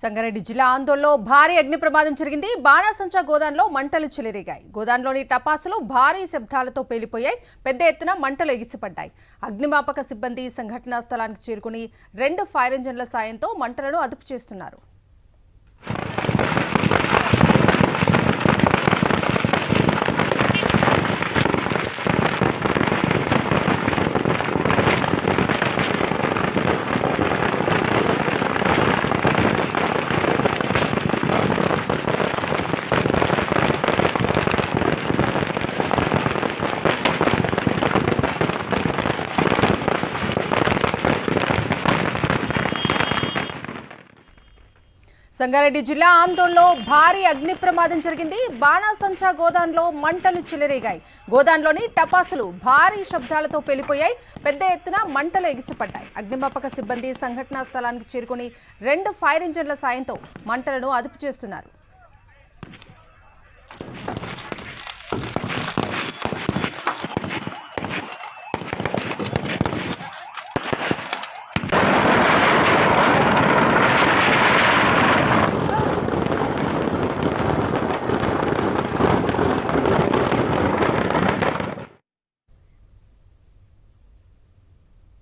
సంగారెడ్డి జిల్లా ఆందోళనలో భారీ అగ్ని ప్రమాదం జరిగింది. బాణాసంచా గోదాంలో మంటలు చెలరేగాయి. గోదాంలోని టపాసులు భారీ శబ్దాలతో పేలిపోయాయి. పెద్ద ఎత్తున మంటలు ఎగిసిపడ్డాయి. అగ్నిమాపక సిబ్బంది సంఘటనా స్థలానికి చేరుకుని 2 ఫైర్ ఇంజన్ల సాయంతో మంటలను అదుపు చేస్తున్నారు. సంగారెడ్డి జిల్లా ఆందోళనలో భారీ అగ్ని ప్రమాదం జరిగింది. బాణాసంచా గోదాంలో మంటలు చెలరేగాయి. గోదాంలోని టపాసులు భారీ శబ్దాలతో పేలిపోయాయి. పెద్ద ఎత్తున మంటలు ఎగిసిపడ్డాయి. అగ్నిమాపక సిబ్బంది సంఘటనా స్థలానికి చేరుకుని 2 ఫైర్ ఇంజన్ల సాయంతో మంటలను అదుపు చేస్తున్నారు.